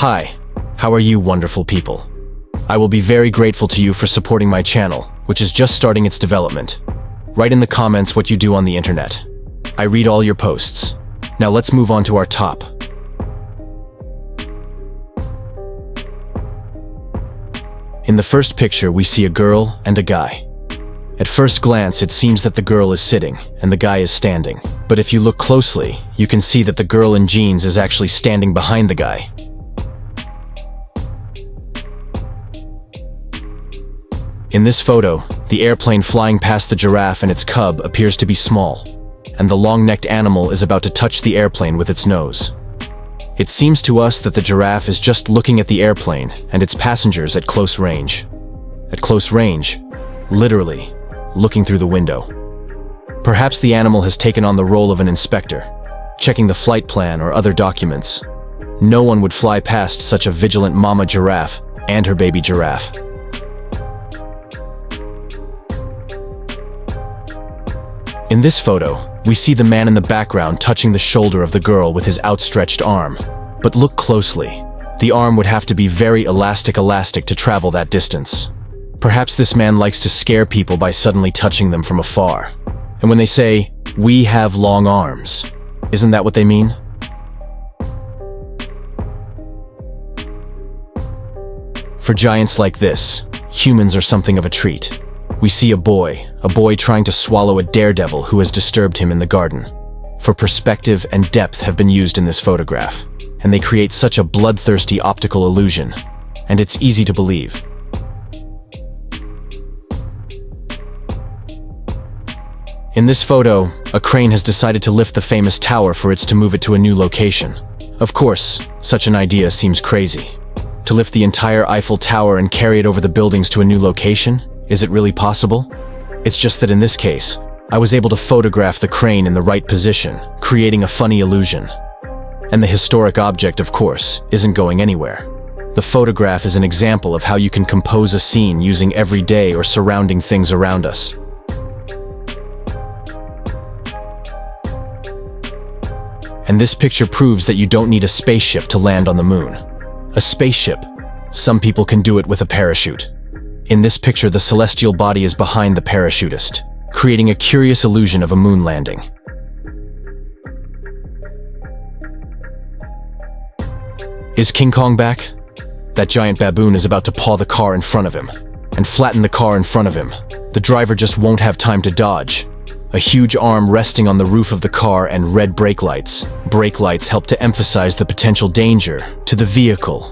Hi, how are you wonderful people? I will be very grateful to you for supporting my channel, which is just starting its development. Write in the comments what you do on the internet. I read all your posts. Now let's move on to our top. In the first picture, we see a girl and a guy. At first glance, it seems that the girl is sitting and the guy is standing. But if you look closely, you can see that the girl in jeans is actually standing behind the guy. In this photo, the airplane flying past the giraffe and its cub appears to be small, and the long-necked animal is about to touch the airplane with its nose. It seems to us that the giraffe is just looking at the airplane and its passengers at close range. At close range, literally, looking through the window. Perhaps the animal has taken on the role of an inspector, checking the flight plan or other documents. No one would fly past such a vigilant mama giraffe and her baby giraffe. In this photo, we see the man in the background touching the shoulder of the girl with his outstretched arm. But look closely. The arm would have to be very elastic to travel that distance. Perhaps this man likes to scare people by suddenly touching them from afar. And when they say, "We have long arms," isn't that what they mean? For giants like this, humans are something of a treat. We see a boy trying to swallow a daredevil who has disturbed him in the garden. For perspective and depth have been used in this photograph, and they create such a bloodthirsty optical illusion, and it's easy to believe. In this photo, a crane has decided to lift the famous tower for it to move it to a new location. Of course, such an idea seems crazy. To lift the entire Eiffel Tower and carry it over the buildings to a new location? Is it really possible? It's just that in this case, I was able to photograph the crane in the right position, creating a funny illusion. And the historic object, of course, isn't going anywhere. The photograph is an example of how you can compose a scene using everyday or surrounding things around us. And this picture proves that you don't need a spaceship to land on the moon. A spaceship. Some people can do it with a parachute. In this picture, the celestial body is behind the parachutist, creating a curious illusion of a moon landing. Is King Kong back? That giant baboon is about to paw the car in front of him, and flatten the car in front of him. The driver just won't have time to dodge. A huge arm resting on the roof of the car and red brake lights. Brake lights help to emphasize the potential danger to the vehicle,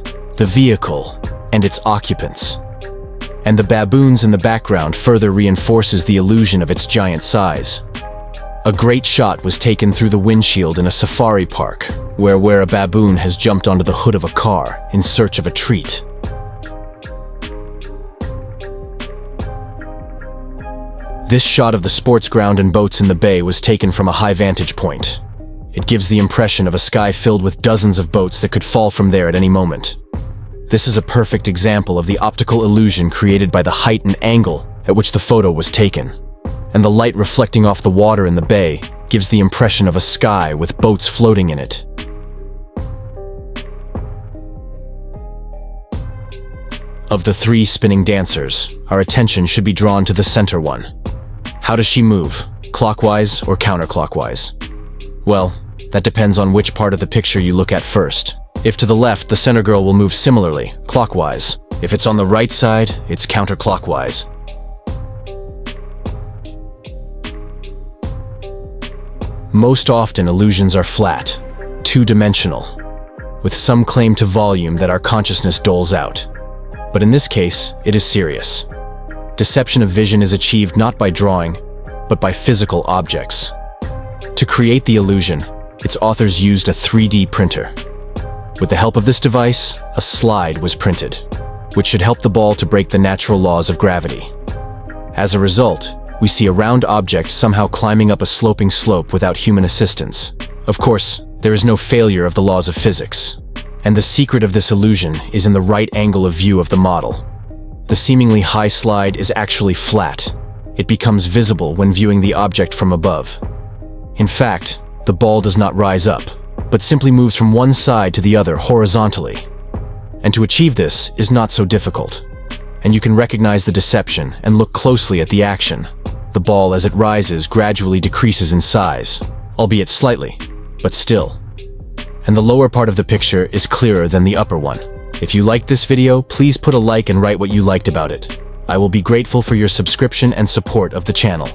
and its occupants. And the baboons in the background further reinforces the illusion of its giant size. A great shot was taken through the windshield in a safari park, where a baboon has jumped onto the hood of a car in search of a treat. This shot of the sports ground and boats in the bay was taken from a high vantage point. It gives the impression of a sky filled with dozens of boats that could fall from there at any moment. This is a perfect example of the optical illusion created by the height and angle at which the photo was taken. And the light reflecting off the water in the bay gives the impression of a sky with boats floating in it. Of the three spinning dancers, our attention should be drawn to the center one. How does she move? Clockwise or counterclockwise? Well, that depends on which part of the picture you look at first. If to the left, the center girl will move similarly, clockwise. If it's on the right side, it's counterclockwise. Most often, illusions are flat, two-dimensional, with some claim to volume that our consciousness doles out. But in this case, it is serious. Deception of vision is achieved not by drawing, but by physical objects. To create the illusion, its authors used a 3D printer. With the help of this device, a slide was printed, which should help the ball to break the natural laws of gravity. As a result, we see a round object somehow climbing up a sloping slope without human assistance. Of course, there is no failure of the laws of physics. And the secret of this illusion is in the right angle of view of the model. The seemingly high slide is actually flat. It becomes visible when viewing the object from above. In fact, the ball does not rise up, but simply moves from one side to the other horizontally. And to achieve this is not so difficult. And you can recognize the deception and look closely at the action. The ball, as it rises, gradually decreases in size, albeit slightly, but still. And the lower part of the picture is clearer than the upper one. If you liked this video, please put a like and write what you liked about it. I will be grateful for your subscription and support of the channel.